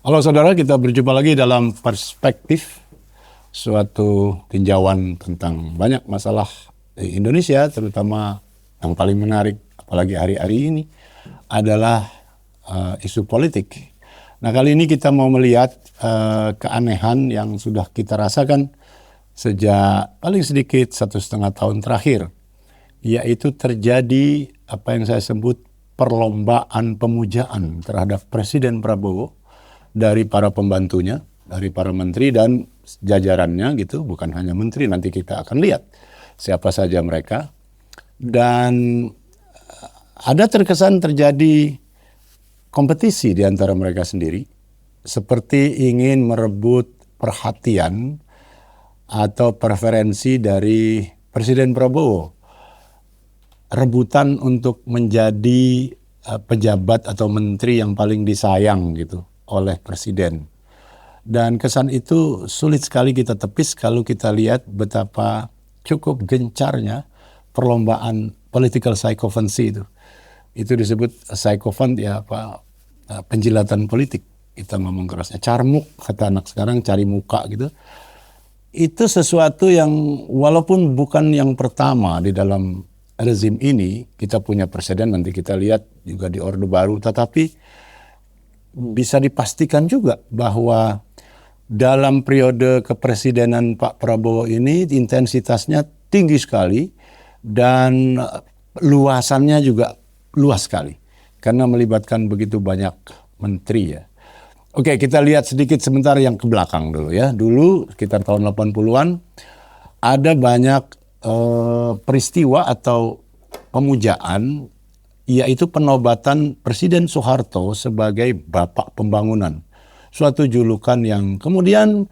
Halo saudara, kita berjumpa lagi dalam perspektif suatu tinjauan tentang banyak masalah di Indonesia, terutama yang paling menarik, apalagi hari-hari ini, adalah isu politik. Nah, kali ini kita mau melihat keanehan yang sudah kita rasakan sejak paling sedikit 1,5 tahun terakhir, yaitu terjadi apa yang saya sebut perlombaan pemujaan terhadap Presiden Prabowo dari para pembantunya, dari para menteri dan jajarannya gitu, bukan hanya menteri, nanti kita akan lihat siapa saja mereka. Dan ada terkesan terjadi kompetisi di antara mereka sendiri, seperti ingin merebut perhatian atau preferensi dari Presiden Prabowo. Rebutan untuk menjadi pejabat atau menteri yang paling disayang gitu oleh Presiden. Dan kesan itu sulit sekali kita tepis kalau kita lihat betapa cukup gencarnya perlombaan political sycophancy itu. Itu disebut sycophant ya penjilatan politik. Kita ngomong kerasnya carmuk, kata anak sekarang, cari muka gitu. Itu sesuatu yang walaupun bukan yang pertama di dalam rezim ini, kita punya presiden, nanti kita lihat juga di Orde Baru, tetapi bisa dipastikan juga bahwa dalam periode kepresidenan Pak Prabowo ini intensitasnya tinggi sekali dan luasannya juga luas sekali karena melibatkan begitu banyak menteri ya. Oke, kita lihat sedikit sebentar yang ke belakang dulu ya. Dulu sekitar tahun 80-an ada banyak peristiwa atau pemujaan, yaitu penobatan Presiden Soeharto sebagai Bapak Pembangunan. Suatu julukan yang kemudian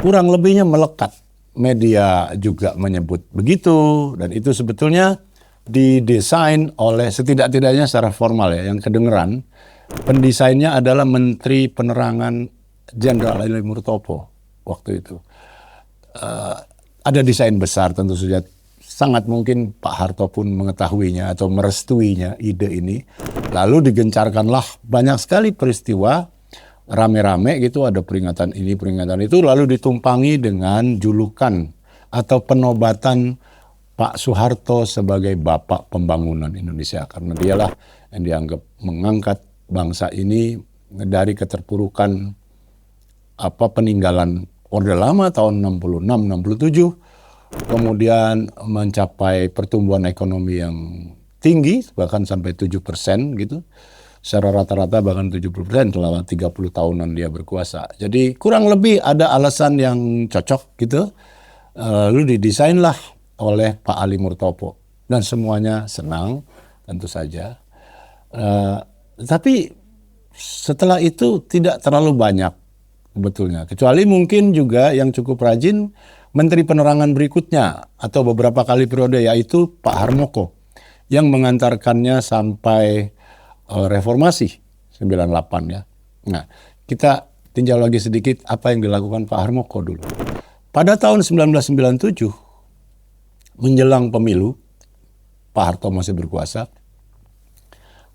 kurang lebihnya melekat. Media juga menyebut begitu, dan itu sebetulnya didesain oleh setidak-tidaknya secara formal ya, yang kedengeran. Pendesainnya adalah Menteri Penerangan Jenderal Ali Murtopo waktu itu. Ada desain besar tentu saja. Sangat mungkin Pak Harto pun mengetahuinya atau merestuinya ide ini. Lalu digencarkanlah banyak sekali peristiwa rame-rame gitu, ada peringatan ini, peringatan itu, lalu ditumpangi dengan julukan atau penobatan Pak Soeharto sebagai Bapak Pembangunan Indonesia. Karena dialah yang dianggap mengangkat bangsa ini dari keterpurukan peninggalan Orde Lama tahun 66-67. Kemudian mencapai pertumbuhan ekonomi yang tinggi, bahkan sampai 7% gitu. Secara rata-rata bahkan 70% selama 30 tahunan dia berkuasa. Jadi kurang lebih ada alasan yang cocok gitu. Lalu didesainlah oleh Pak Ali Murtopo. Dan semuanya senang tentu saja. Tapi setelah itu tidak terlalu banyak sebetulnya. Kecuali mungkin juga yang cukup rajin Menteri Penerangan berikutnya atau beberapa kali periode, yaitu Pak Harmoko yang mengantarkannya sampai reformasi 98 ya. Nah, kita tinjau lagi sedikit apa yang dilakukan Pak Harmoko dulu. Pada tahun 1997 menjelang pemilu, Pak Harto masih berkuasa.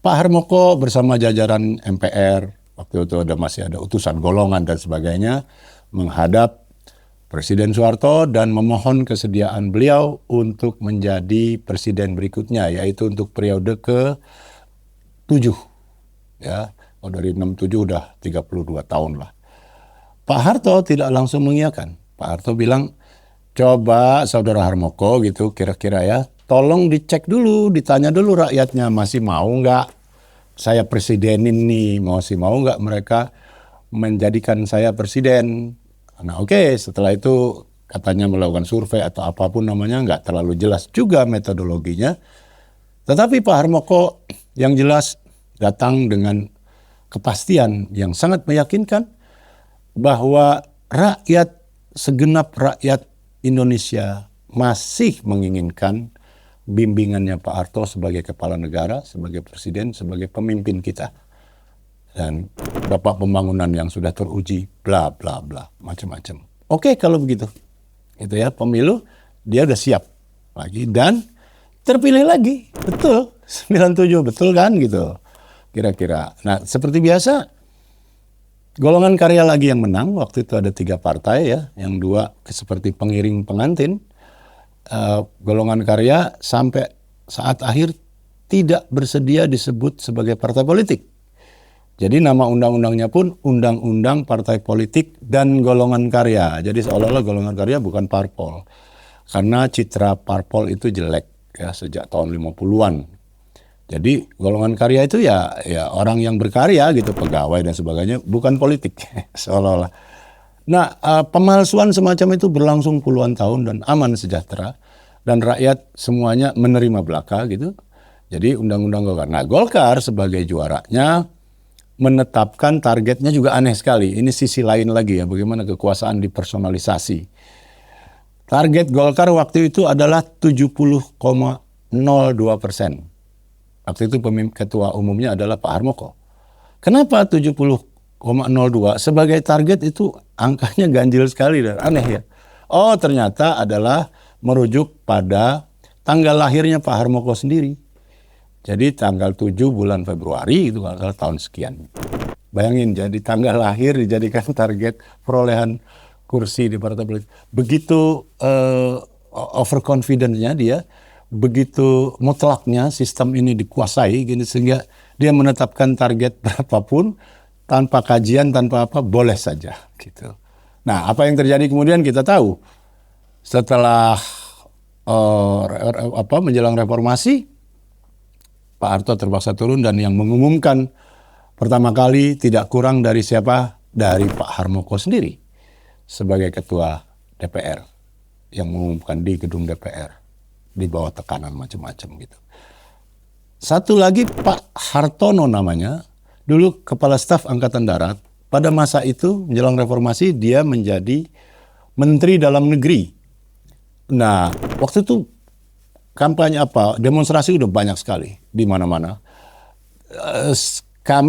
Pak Harmoko bersama jajaran MPR, waktu itu masih ada utusan golongan dan sebagainya, menghadap Presiden Soeharto dan memohon kesediaan beliau untuk menjadi presiden berikutnya, yaitu untuk periode ke-7. Ya, dari 67 udah 32 tahun lah. Pak Harto tidak langsung mengiyakan. Pak Harto bilang, coba saudara Harmoko gitu kira-kira ya, tolong dicek dulu, ditanya dulu rakyatnya masih mau nggak saya presidenin nih, masih mau nggak mereka menjadikan saya presiden. Nah oke, setelah itu katanya melakukan survei atau apapun namanya, nggak terlalu jelas juga metodologinya. Tetapi Pak Harmoko yang jelas datang dengan kepastian yang sangat meyakinkan bahwa segenap rakyat Indonesia masih menginginkan bimbingannya Pak Harto sebagai kepala negara, sebagai presiden, sebagai pemimpin kita. Dan Bapak Pembangunan yang sudah teruji, bla bla bla, macam-macam. Oke kalau begitu, itu ya, pemilu dia udah siap lagi dan terpilih lagi, betul 97, betul kan gitu, kira-kira. Nah seperti biasa Golongan karya lagi yang menang. Waktu itu ada 3 partai ya, yang 2 seperti pengiring pengantin. Golongan karya sampai saat akhir tidak bersedia disebut sebagai partai politik. Jadi nama undang-undangnya pun Undang-Undang Partai Politik dan Golongan Karya. Jadi seolah-olah golongan karya bukan parpol. Karena citra parpol itu jelek ya sejak tahun 50-an. Jadi golongan karya itu ya orang yang berkarya gitu, pegawai dan sebagainya, bukan politik seolah-olah. Nah, pemalsuan semacam itu berlangsung puluhan tahun dan aman sejahtera dan rakyat semuanya menerima belaka gitu. Jadi undang-undang Golkar. Nah, Golkar sebagai juaranya menetapkan targetnya juga aneh sekali. Ini sisi lain lagi ya, bagaimana kekuasaan dipersonalisasi. Target Golkar waktu itu adalah 70,02%. Waktu itu ketua umumnya adalah Pak Harmoko. Kenapa 70,02? Sebagai target itu angkanya ganjil sekali dan aneh ya. Oh, ternyata adalah merujuk pada tanggal lahirnya Pak Harmoko sendiri. Jadi tanggal 7 bulan Februari itu kalau tahun sekian. Bayangin, jadi tanggal lahir dijadikan target perolehan kursi di partai politik. Begitu overconfidence-nya dia, begitu mutlaknya sistem ini dikuasai gini, sehingga dia menetapkan target berapapun tanpa kajian, tanpa apa, boleh saja gitu. Nah, apa yang terjadi kemudian kita tahu. Setelah menjelang reformasi, Pak Harto terpaksa turun dan yang mengumumkan pertama kali tidak kurang dari siapa? Dari Pak Harmoko sendiri sebagai ketua DPR yang mengumumkan di gedung DPR di bawah tekanan macam-macam gitu. Satu lagi Pak Hartono namanya, dulu Kepala Staf Angkatan Darat. Pada masa itu menjelang reformasi dia menjadi Menteri Dalam Negeri. Nah, waktu itu kampanye demonstrasi udah banyak sekali di mana-mana.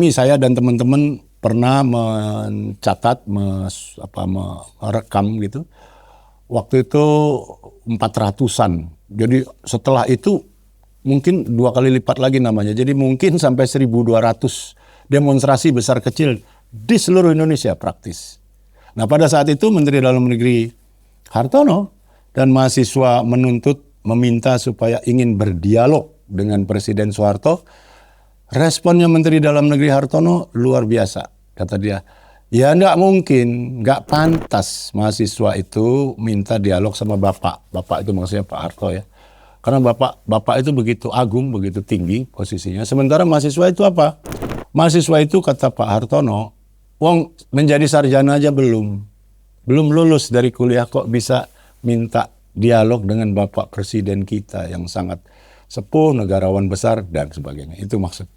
Saya dan teman-teman pernah mencatat, merekam gitu. Waktu itu 400-an. Jadi setelah itu mungkin 2 kali lipat lagi namanya. Jadi mungkin sampai 1.200 demonstrasi besar kecil di seluruh Indonesia praktis. Nah, pada saat itu Menteri Dalam Negeri Hartono dan mahasiswa meminta supaya ingin berdialog dengan Presiden Soeharto. Responnya Menteri Dalam Negeri Hartono luar biasa. Kata dia, ya enggak mungkin, enggak pantas mahasiswa itu minta dialog sama Bapak. Bapak itu maksudnya Pak Harto ya. Karena Bapak itu begitu agung, begitu tinggi posisinya. Sementara mahasiswa itu apa? Mahasiswa itu kata Pak Hartono, wong menjadi sarjana aja belum lulus dari kuliah kok bisa minta dialog dengan Bapak Presiden kita yang sangat sepuh, negarawan besar, dan sebagainya. Itu maksud.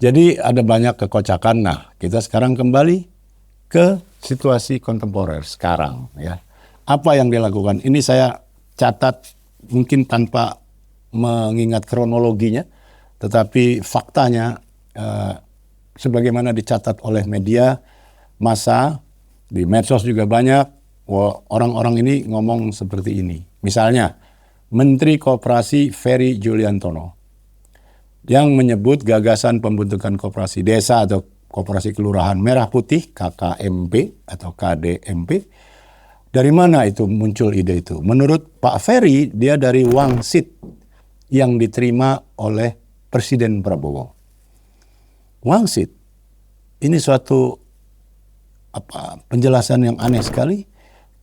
Jadi ada banyak kekocakan. Nah, kita sekarang kembali ke situasi kontemporer sekarang. Ya. Apa yang dilakukan? Ini saya catat mungkin tanpa mengingat kronologinya, tetapi faktanya sebagaimana dicatat oleh media massa, di medsos juga banyak, orang-orang ini ngomong seperti ini. Misalnya, Menteri Koperasi Ferry Juliantono yang menyebut gagasan pembentukan koperasi desa atau koperasi kelurahan Merah Putih, KKMP atau KDMP. Dari mana itu muncul ide itu? Menurut Pak Ferry, dia dari wangsit yang diterima oleh Presiden Prabowo. Wangsit, ini suatu penjelasan yang aneh sekali,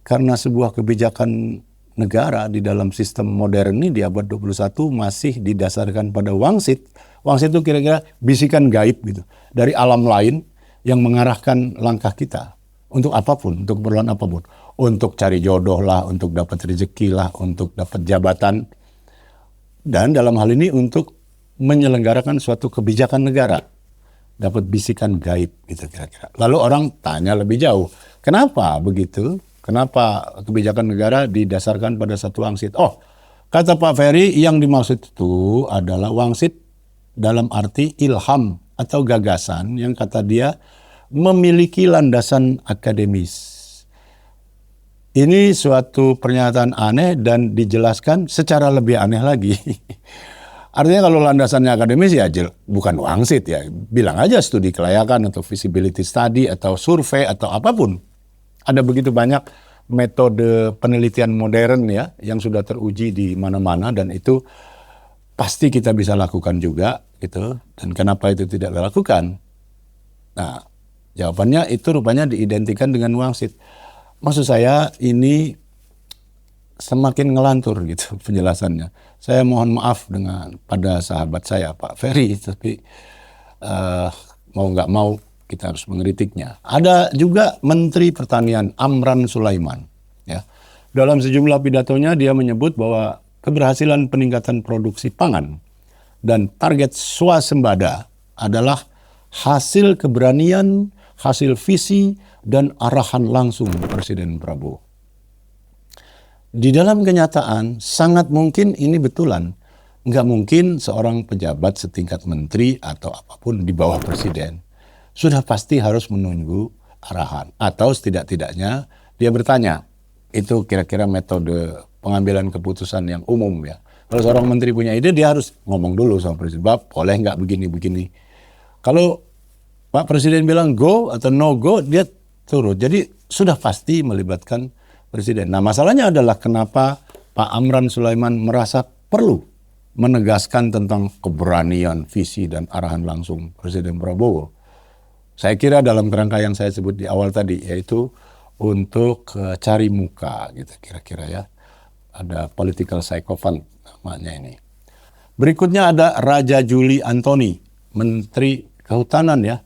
karena sebuah kebijakan negara di dalam sistem modern ini di abad 21 masih didasarkan pada wangsit. Wangsit itu kira-kira bisikan gaib gitu, dari alam lain yang mengarahkan langkah kita. Untuk apapun, untuk keperluan apapun. Untuk cari jodoh lah, untuk dapat rezeki lah, untuk dapat jabatan. Dan dalam hal ini untuk menyelenggarakan suatu kebijakan negara. Dapat bisikan gaib gitu kira-kira. Lalu orang tanya lebih jauh, kenapa begitu? Kenapa kebijakan negara didasarkan pada satu wangsit? Oh, kata Pak Ferry, yang dimaksud itu adalah wangsit dalam arti ilham atau gagasan yang kata dia memiliki landasan akademis. Ini suatu pernyataan aneh dan dijelaskan secara lebih aneh lagi. Artinya kalau landasannya akademis ya bukan wangsit ya. Bilang aja studi kelayakan atau feasibility study atau survei atau apapun. Ada begitu banyak metode penelitian modern ya yang sudah teruji di mana-mana dan itu pasti kita bisa lakukan juga gitu. Dan kenapa itu tidak dilakukan? Nah, jawabannya itu rupanya diidentikan dengan wangsit. Maksud saya ini semakin ngelantur gitu penjelasannya. Saya mohon maaf pada sahabat saya Pak Ferry, tapi mau nggak mau kita harus mengkritiknya. Ada juga Menteri Pertanian Amran Sulaiman. Ya, dalam sejumlah pidatonya dia menyebut bahwa keberhasilan peningkatan produksi pangan dan target swasembada adalah hasil keberanian, hasil visi, dan arahan langsung Presiden Prabowo. Di dalam kenyataan, sangat mungkin ini betulan. Nggak mungkin seorang pejabat setingkat menteri atau apapun di bawah presiden sudah pasti harus menunggu arahan. Atau setidak-tidaknya dia bertanya. Itu kira-kira metode pengambilan keputusan yang umum ya. Kalau seorang menteri punya ide, dia harus ngomong dulu sama presiden. Bab, boleh nggak begini-begini. Kalau Pak Presiden bilang go atau no go, dia turut. Jadi sudah pasti melibatkan presiden. Nah, masalahnya adalah kenapa Pak Amran Sulaiman merasa perlu menegaskan tentang keberanian, visi, dan arahan langsung Presiden Prabowo. Saya kira dalam kerangka yang saya sebut di awal tadi, yaitu untuk cari muka, gitu kira-kira ya. Ada political psychophant namanya ini. Berikutnya ada Raja Juli Antoni, Menteri Kehutanan ya.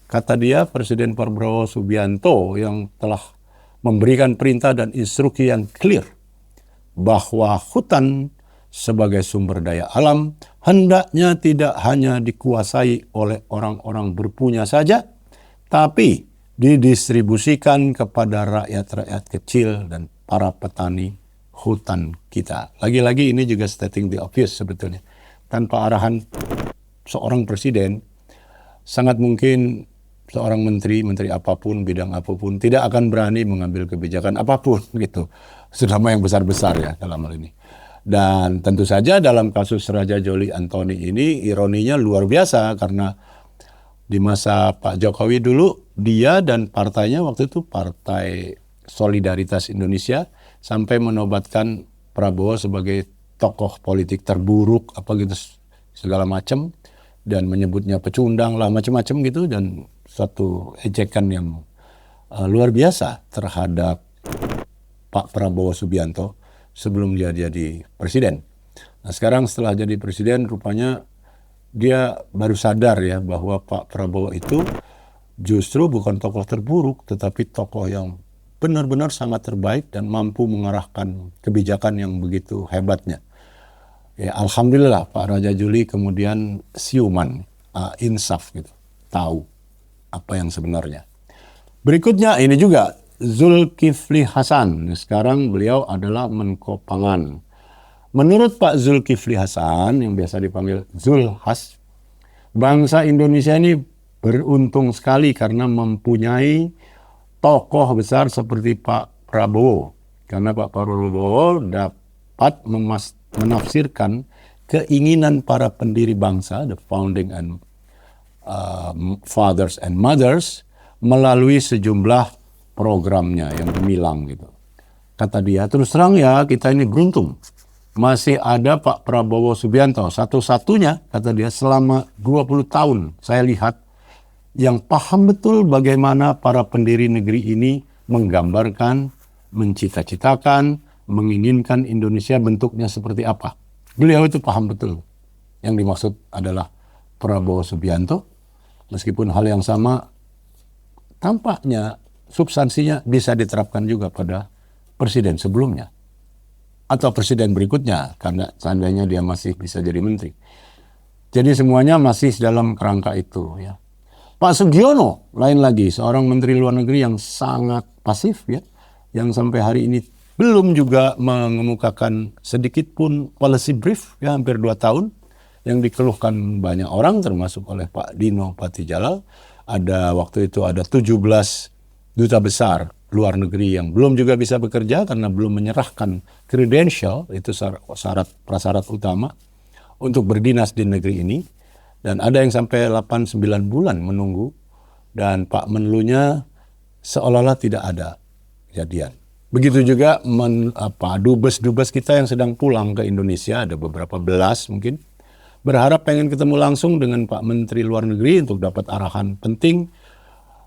Kata dia Presiden Prabowo Subianto yang telah memberikan perintah dan instruksi yang clear bahwa hutan sebagai sumber daya alam hendaknya tidak hanya dikuasai oleh orang-orang berpunya saja, tapi didistribusikan kepada rakyat-rakyat kecil dan para petani hutan kita. Lagi-lagi ini juga stating the obvious sebetulnya. Tanpa arahan seorang presiden, sangat mungkin seorang menteri apapun, bidang apapun, tidak akan berani mengambil kebijakan apapun gitu. Terutama yang besar-besar ya dalam hal ini. Dan tentu saja dalam kasus Raja Juli Antoni ini ironinya luar biasa karena di masa Pak Jokowi dulu dia dan partainya waktu itu Partai Solidaritas Indonesia sampai menobatkan Prabowo sebagai tokoh politik terburuk apa gitu segala macam dan menyebutnya pecundang lah macam-macam gitu dan suatu ejekan yang luar biasa terhadap Pak Prabowo Subianto sebelum dia jadi presiden. Nah sekarang setelah jadi presiden rupanya dia baru sadar ya bahwa Pak Prabowo itu justru bukan tokoh terburuk tetapi tokoh yang benar-benar sangat terbaik dan mampu mengarahkan kebijakan yang begitu hebatnya. Ya, alhamdulillah Pak Raja Juli kemudian siuman, insaf gitu, tahu apa yang sebenarnya. Berikutnya ini juga Zulkifli Hasan. Sekarang beliau adalah Menko Pangan. Menurut Pak Zulkifli Hasan yang biasa dipanggil Zulhas, bangsa Indonesia ini beruntung sekali karena mempunyai tokoh besar seperti Pak Prabowo. Karena Pak Prabowo dapat menafsirkan keinginan para pendiri bangsa, the founding and fathers and mothers, melalui sejumlah programnya yang gemilang gitu. Kata dia, terus terang ya kita ini beruntung. Masih ada Pak Prabowo Subianto, satu-satunya kata dia selama 20 tahun saya lihat yang paham betul bagaimana para pendiri negeri ini menggambarkan, mencita-citakan, menginginkan Indonesia bentuknya seperti apa. Beliau itu paham betul. Yang dimaksud adalah Prabowo Subianto. Meskipun hal yang sama, tampaknya substansinya bisa diterapkan juga pada presiden sebelumnya. Atau presiden berikutnya, karena seandainya dia masih bisa jadi menteri. Jadi semuanya masih dalam kerangka itu. Ya. Pak Sugiono, lain lagi, seorang menteri luar negeri yang sangat pasif, ya, yang sampai hari ini belum juga mengemukakan sedikit pun policy brief, ya, hampir 2 tahun, yang dikeluhkan banyak orang, termasuk oleh Pak Dino Patijalal. Waktu itu ada 17 duta besar luar negeri yang belum juga bisa bekerja karena belum menyerahkan credential, itu prasyarat utama, untuk berdinas di negeri ini. Dan ada yang sampai 8-9 bulan menunggu. Dan Pak Menlunya seolah-olah tidak ada kejadian. Begitu juga dubes-dubes kita yang sedang pulang ke Indonesia, ada beberapa belas mungkin, berharap pengen ketemu langsung dengan Pak Menteri Luar Negeri untuk dapat arahan penting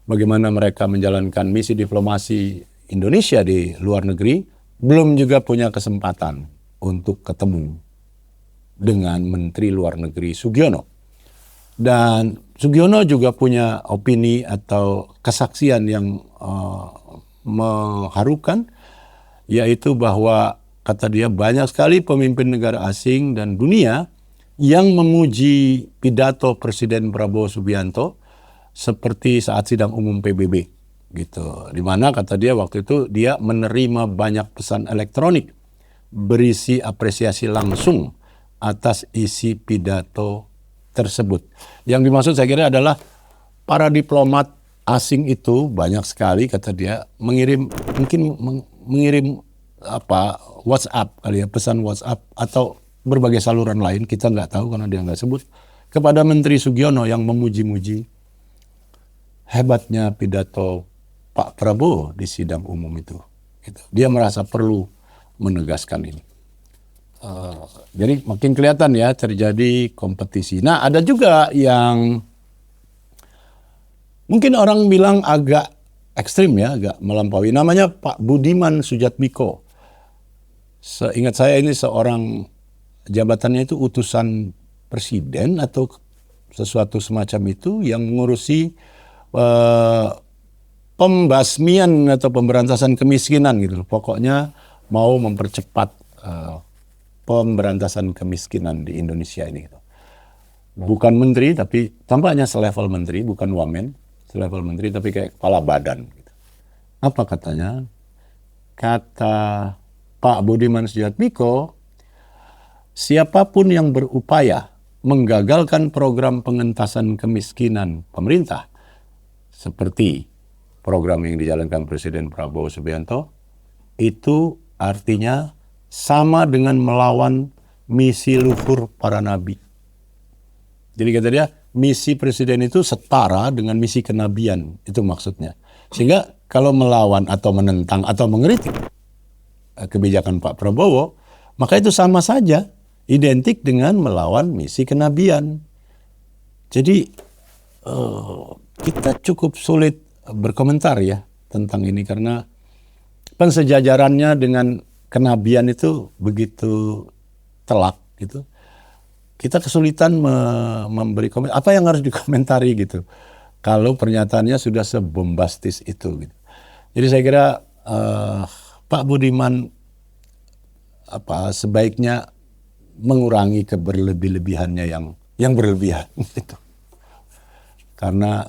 bagaimana mereka menjalankan misi diplomasi Indonesia di luar negeri, belum juga punya kesempatan untuk ketemu dengan Menteri Luar Negeri Sugiono. Dan Sugiono juga punya opini atau kesaksian yang mengharukan, yaitu bahwa kata dia banyak sekali pemimpin negara asing dan dunia yang memuji pidato Presiden Prabowo Subianto seperti saat sidang umum PBB gitu. Di mana kata dia waktu itu dia menerima banyak pesan elektronik berisi apresiasi langsung atas isi pidato tersebut. Yang dimaksud saya kira adalah para diplomat asing itu banyak sekali kata dia mengirim WhatsApp kali ya, pesan WhatsApp atau berbagai saluran lain, kita nggak tahu karena dia nggak sebut, kepada Menteri Sugiono yang memuji-muji hebatnya pidato Pak Prabowo di sidang umum itu. Gitu. Dia merasa perlu menegaskan ini. Jadi makin kelihatan ya terjadi kompetisi. Nah, ada juga yang mungkin orang bilang agak ekstrim ya, agak melampaui. Namanya Pak Budiman Sujatmiko. Seingat saya ini seorang jabatannya itu utusan presiden atau sesuatu semacam itu yang mengurusi pembasmian atau pemberantasan kemiskinan gitu. Pokoknya mau mempercepat pemberantasan kemiskinan di Indonesia ini. Bukan menteri, tapi tampaknya selevel menteri, bukan wamen, selevel menteri, tapi kayak kepala badan. Apa katanya? Kata Pak Budiman Sujatmiko, siapapun yang berupaya menggagalkan program pengentasan kemiskinan pemerintah, seperti program yang dijalankan Presiden Prabowo Subianto, itu artinya sama dengan melawan misi luhur para nabi. Jadi kata dia, misi presiden itu setara dengan misi kenabian, itu maksudnya. Sehingga kalau melawan atau menentang atau mengkritik kebijakan Pak Prabowo, maka itu sama saja, identik dengan melawan misi kenabian. Jadi kita cukup sulit berkomentar ya tentang ini karena pensejajarannya dengan kenabian itu begitu telak gitu. Kita kesulitan memberi komentar. Apa yang harus dikomentari gitu? Kalau pernyataannya sudah sebombastis itu. Gitu. Jadi saya kira Pak Budiman sebaiknya mengurangi keberlebih-lebihannya yang berlebihan itu.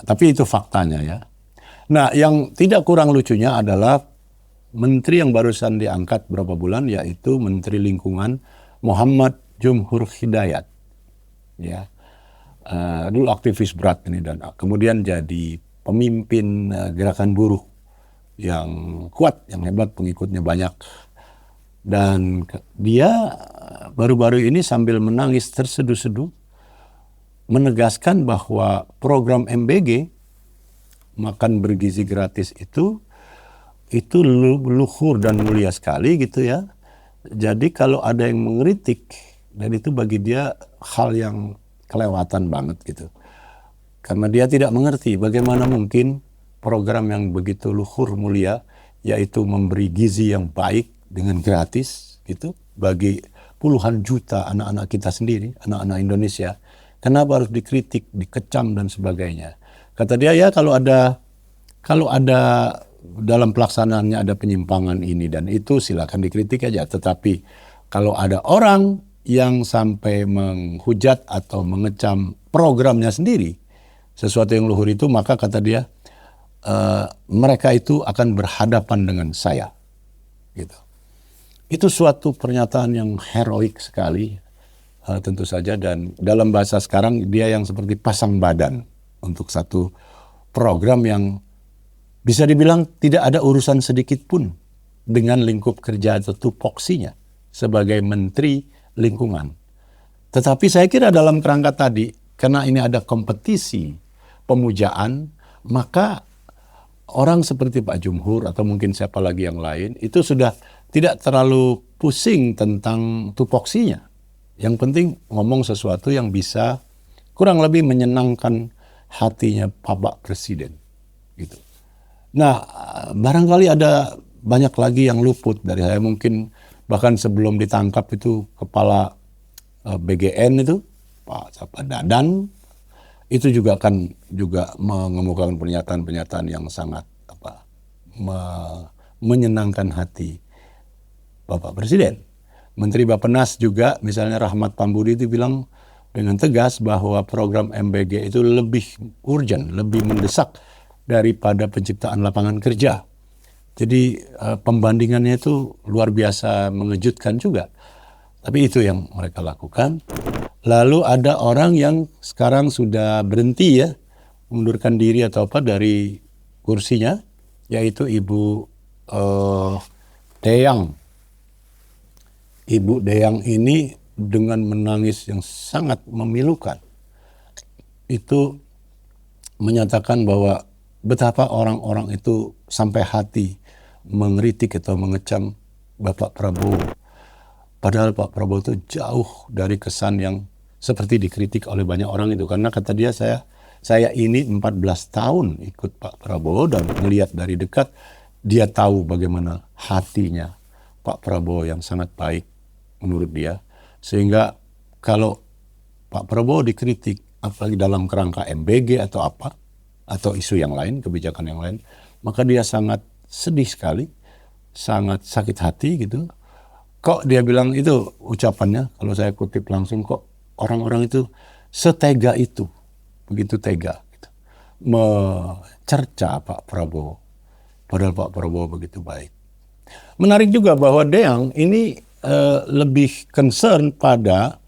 Tapi itu faktanya ya. Nah, yang tidak kurang lucunya adalah menteri yang barusan diangkat berapa bulan, yaitu Menteri Lingkungan Muhammad Jumhur Hidayat. Ya, dulu aktivis berat ini dan kemudian jadi pemimpin gerakan buruh yang kuat, yang hebat, pengikutnya banyak. Dan dia baru-baru ini sambil menangis terseduh-seduh menegaskan bahwa program MBG, makan bergizi gratis itu luhur dan mulia sekali gitu ya. Jadi kalau ada yang mengkritik, dan itu bagi dia hal yang kelewatan banget gitu. Karena dia tidak mengerti bagaimana mungkin program yang begitu luhur mulia, yaitu memberi gizi yang baik dengan gratis gitu bagi puluhan juta anak-anak kita sendiri, anak-anak Indonesia. Kenapa harus dikritik, dikecam dan sebagainya. Kata dia ya kalau ada dalam pelaksanaannya ada penyimpangan ini dan itu silakan dikritik aja. Tetapi kalau ada orang yang sampai menghujat atau mengecam programnya sendiri, sesuatu yang luhur itu, maka kata dia mereka itu akan berhadapan dengan saya. Gitu. Itu suatu pernyataan yang heroik sekali, tentu saja, dan dalam bahasa sekarang dia yang seperti pasang badan untuk satu program yang bisa dibilang tidak ada urusan sedikit pun dengan lingkup kerja atau tupoksinya sebagai Menteri Lingkungan. Tetapi saya kira dalam kerangka tadi, karena ini ada kompetisi pemujaan, maka orang seperti Pak Jumhur atau mungkin siapa lagi yang lain itu sudah tidak terlalu pusing tentang tupoksinya. Yang penting ngomong sesuatu yang bisa kurang lebih menyenangkan hatinya Bapak Presiden. Gitu. Nah, barangkali ada banyak lagi yang luput dari saya. Mungkin bahkan sebelum ditangkap itu kepala BGN itu, Pak Dadan, itu juga akan juga mengemukakan pernyataan-pernyataan yang sangat menyenangkan hati Bapak Presiden. Menteri Bappenas juga, misalnya Rahmat Pambudi itu bilang dengan tegas bahwa program MBG itu lebih urgent, lebih mendesak daripada penciptaan lapangan kerja. Jadi pembandingannya itu luar biasa mengejutkan juga. Tapi itu yang mereka lakukan. Lalu ada orang yang sekarang sudah berhenti ya, mengundurkan diri atau apa dari kursinya, yaitu Ibu Deyang. Ibu Deyang ini dengan menangis yang sangat memilukan, itu menyatakan bahwa betapa orang-orang itu sampai hati mengkritik atau mengecam Bapak Prabowo. Padahal Pak Prabowo itu jauh dari kesan yang seperti dikritik oleh banyak orang itu. Karena kata dia, saya ini 14 tahun ikut Pak Prabowo dan melihat dari dekat, dia tahu bagaimana hatinya Pak Prabowo yang sangat baik menurut dia. Sehingga kalau Pak Prabowo dikritik, apalagi dalam kerangka MBG atau apa, atau isu yang lain, kebijakan yang lain, maka dia sangat sedih sekali, sangat sakit hati gitu. Kok dia bilang itu ucapannya, kalau saya kutip langsung, kok orang-orang itu setega itu, begitu tega gitu, mencerca Pak Prabowo, padahal Pak Prabowo begitu baik. Menarik juga bahwa Deyang ini lebih concern pada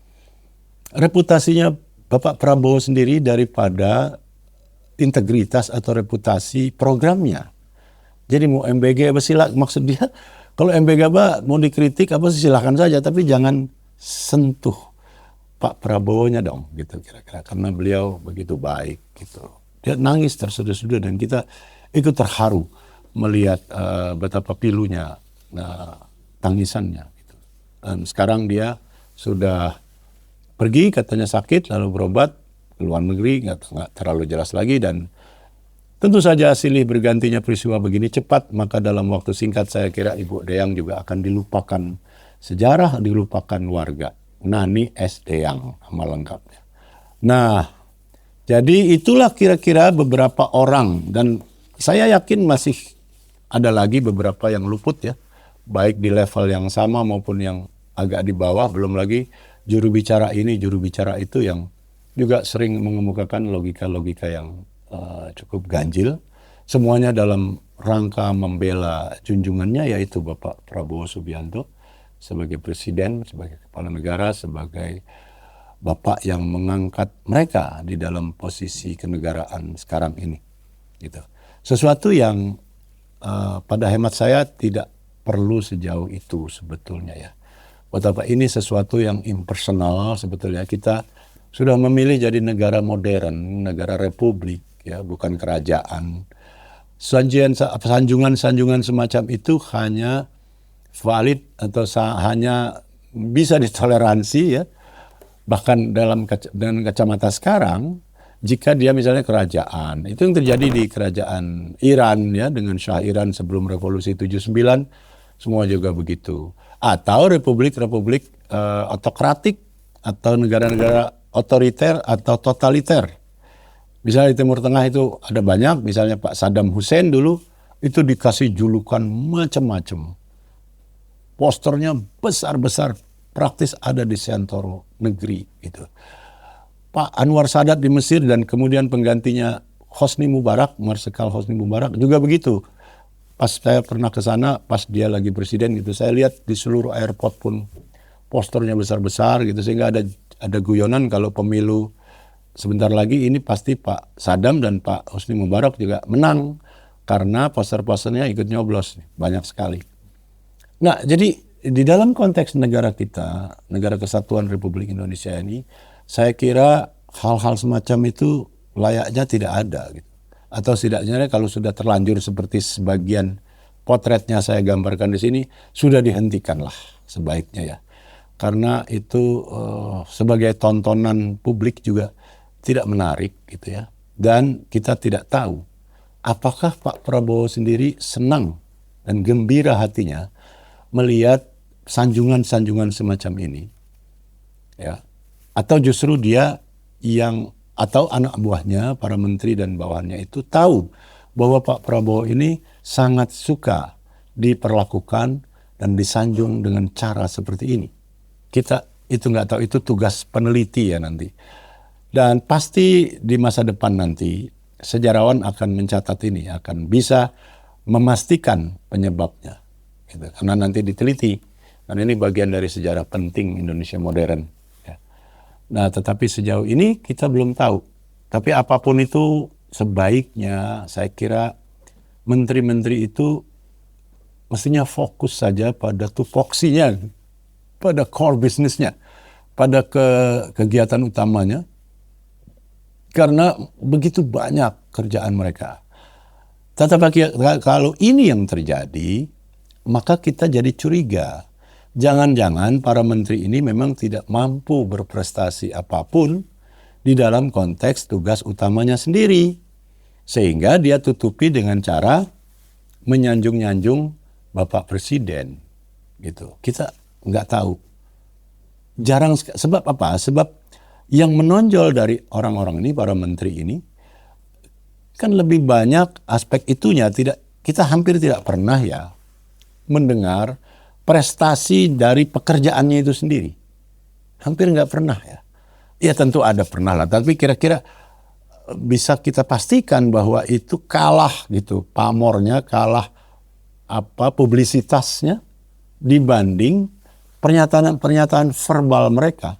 reputasinya Bapak Prabowo sendiri daripada integritas atau reputasi programnya. Jadi mau MBG apa maksud dia, kalau MBG apa mau dikritik apa silakan saja, tapi jangan sentuh Pak Prabowo-nya dong, gitu kira-kira, karena beliau begitu baik gitu. Dia nangis terseduh-seduh dan kita ikut terharu melihat betapa pilunya, tangisannya gitu. Dan sekarang dia sudah pergi, katanya sakit lalu berobat ke luar negeri, nggak terlalu jelas lagi. Dan tentu saja silih bergantinya peristiwa begini cepat, maka dalam waktu singkat saya kira Ibu Deyang juga akan dilupakan sejarah, dilupakan warga. Nani S. Deyang nama lengkapnya. Nah, jadi itulah kira-kira beberapa orang, dan saya yakin masih ada lagi beberapa yang luput ya, baik di level yang sama maupun yang agak di bawah, belum lagi juru bicara ini, juru bicara itu yang juga sering mengemukakan logika-logika yang cukup ganjil. Semuanya dalam rangka membela junjungannya, yaitu Bapak Prabowo Subianto sebagai presiden, sebagai kepala negara, sebagai bapak yang mengangkat mereka di dalam posisi kenegaraan sekarang ini. Gitu. Sesuatu yang pada hemat saya tidak perlu sejauh itu sebetulnya ya. Betapa ini sesuatu yang impersonal sebetulnya. Kita sudah memilih jadi negara modern, negara republik, ya, bukan kerajaan. Sanjungan-sanjungan semacam itu hanya valid atau hanya bisa ditoleransi ya. Bahkan dengan kacamata sekarang, jika dia misalnya kerajaan, itu yang terjadi di kerajaan Iran ya, dengan Shah Iran sebelum revolusi 79, semua juga begitu. Atau republik-republik otokratik atau negara-negara otoriter atau totaliter. Misalnya di Timur Tengah itu ada banyak, misalnya Pak Saddam Hussein dulu itu dikasih julukan macam-macam. Posternya besar-besar, praktis ada di sentro negeri itu. Pak Anwar Sadat di Mesir dan kemudian penggantinya Hosni Mubarak, Marsikal Hosni Mubarak juga begitu. Pas saya pernah ke sana, pas dia lagi presiden gitu, saya lihat di seluruh airport pun posternya besar-besar gitu, sehingga ada guyonan kalau pemilu sebentar lagi ini pasti Pak Saddam dan Pak Hosni Mubarak juga menang karena poster-posternya ikut nyoblos banyak sekali. Nah, jadi di dalam konteks negara kita, negara kesatuan Republik Indonesia ini, saya kira hal-hal semacam itu layaknya tidak ada gitu. Atau setidaknya kalau sudah terlanjur seperti sebagian potretnya saya gambarkan di sini, sudah dihentikanlah sebaiknya ya. Karena itu sebagai tontonan publik juga tidak menarik gitu ya. Dan kita tidak tahu apakah Pak Prabowo sendiri senang dan gembira hatinya melihat sanjungan-sanjungan semacam ini, ya, atau justru dia yang atau anak buahnya, para menteri dan bawahannya itu tahu bahwa Pak Prabowo ini sangat suka diperlakukan dan disanjung dengan cara seperti ini. Kita itu nggak tahu, itu tugas peneliti ya nanti. Dan pasti di masa depan nanti sejarawan akan mencatat ini, akan bisa memastikan penyebabnya. Gitu. Karena nanti diteliti, karena ini bagian dari sejarah penting Indonesia modern. Ya. Nah, tetapi sejauh ini kita belum tahu. Tapi apapun itu, sebaiknya saya kira menteri-menteri itu mestinya fokus saja pada tupoksinya, pada core bisnisnya, pada kegiatan utamanya, karena begitu banyak kerjaan mereka. Tetapi kalau ini yang terjadi, maka kita jadi curiga. Jangan-jangan para menteri ini memang tidak mampu berprestasi apapun di dalam konteks tugas utamanya sendiri. Sehingga dia tutupi dengan cara menyanjung-nyanjung Bapak Presiden. Gitu. Kita nggak tahu. Jarang, sebab apa? Sebab yang menonjol dari orang-orang ini, para menteri ini, kan lebih banyak aspek itunya. Kita hampir tidak pernah ya mendengar prestasi dari pekerjaannya itu sendiri. Hampir nggak pernah ya. Ya tentu ada pernah lah, tapi kira-kira bisa kita pastikan bahwa itu kalah gitu, pamornya kalah publisitasnya dibanding pernyataan-pernyataan verbal mereka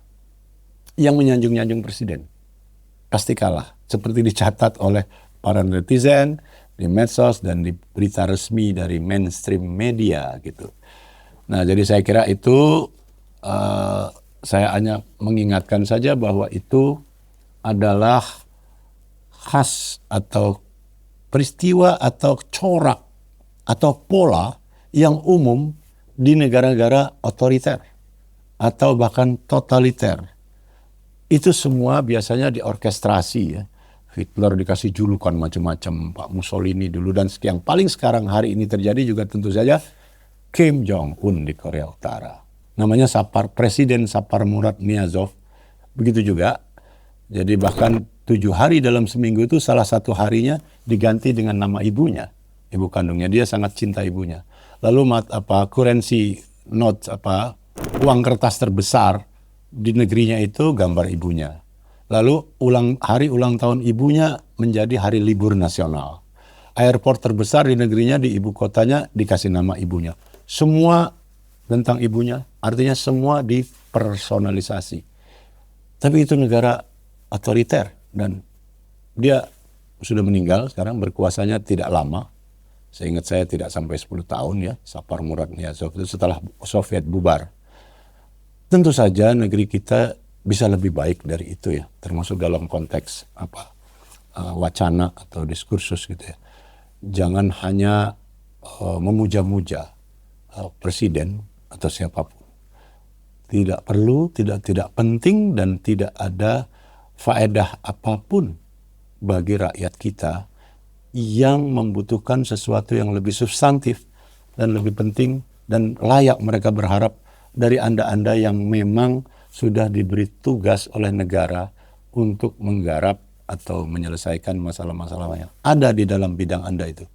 yang menyanjung-nyanjung presiden. Pasti kalah, seperti dicatat oleh para netizen di medsos dan di berita resmi dari mainstream media gitu. Nah, jadi saya kira itu saya hanya mengingatkan saja bahwa itu adalah khas atau peristiwa atau corak atau pola yang umum di negara-negara otoriter atau bahkan totaliter. Itu semua biasanya diorkestrasi ya. Hitler dikasih julukan macam-macam, Pak Mussolini dulu, dan yang paling sekarang hari ini terjadi juga tentu saja Kim Jong-un di Korea Utara. Namanya Presiden Saparmurat Niyazov. Begitu juga. Jadi bahkan 7 hari dalam seminggu itu salah satu harinya diganti dengan nama ibunya, ibu kandungnya. Dia sangat cinta ibunya. Lalu currency note uang kertas terbesar di negerinya itu gambar ibunya. Lalu hari ulang tahun ibunya menjadi hari libur nasional. Airport terbesar di negerinya, di ibu kotanya, dikasih nama ibunya. Semua tentang ibunya, artinya semua dipersonalisasi. Tapi itu negara otoriter dan dia sudah meninggal sekarang, berkuasanya tidak lama. Seingat saya tidak sampai 10 tahun ya, Saparmurat Niyazov itu setelah Soviet bubar. Tentu saja negeri kita bisa lebih baik dari itu ya, termasuk dalam konteks wacana atau diskursus gitu ya. Jangan hanya memuja-muja presiden atau siapapun. Tidak perlu, tidak penting, dan tidak ada faedah apapun bagi rakyat kita yang membutuhkan sesuatu yang lebih substantif dan lebih penting dan layak mereka berharap dari Anda-Anda yang memang sudah diberi tugas oleh negara untuk menggarap atau menyelesaikan masalah-masalah yang ada di dalam bidang Anda itu.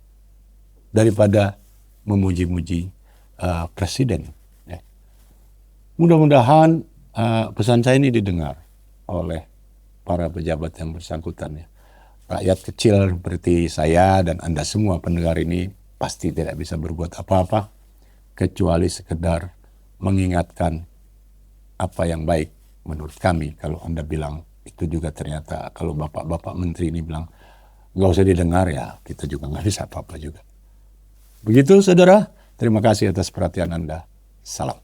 Daripada memuji-muji presiden. Ya. Mudah-mudahan pesan saya ini didengar oleh para pejabat yang bersangkutan. Ya. Rakyat kecil seperti saya dan Anda semua pendengar ini pasti tidak bisa berbuat apa-apa kecuali sekedar mengingatkan apa yang baik menurut kami. Kalau Anda bilang itu juga ternyata, kalau bapak-bapak menteri ini bilang nggak usah didengar, ya kita juga nggak bisa apa-apa juga. Begitu saudara, terima kasih atas perhatian Anda. Salam.